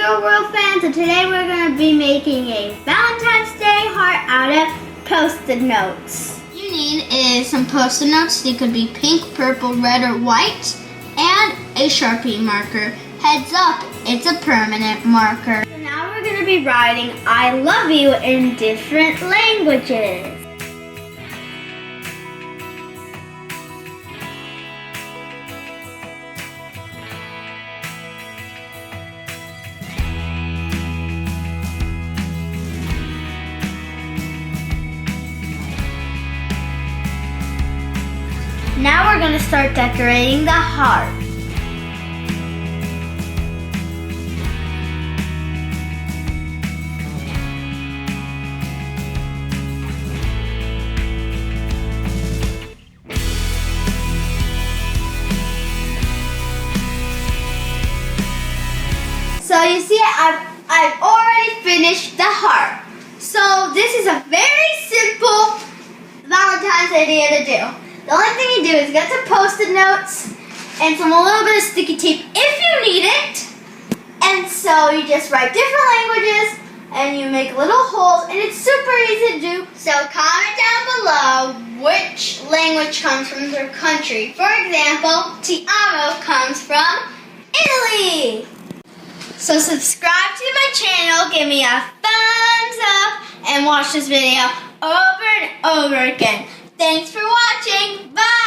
Tangram World fans, and today we're going to be making a Valentine's Day heart out of Post-it notes. What you need is some Post-it notes. They could be pink, purple, red, or white, and a Sharpie marker. Heads up, it's a permanent marker. So now we're going to be writing I love you in different languages. Now we're going to start decorating the heart. So you see, I've already finished the heart. So this is a very simple Valentine's idea to do. The only thing you do is get some Post-it notes and a little bit of sticky tape if you need it. And so you just write different languages and you make little holes, and it's super easy to do. So comment down below which language comes from your country. For example, Ti amo comes from Italy. So subscribe to my channel, give me a thumbs up, and watch this video over and over again. Thanks for watching. Bye!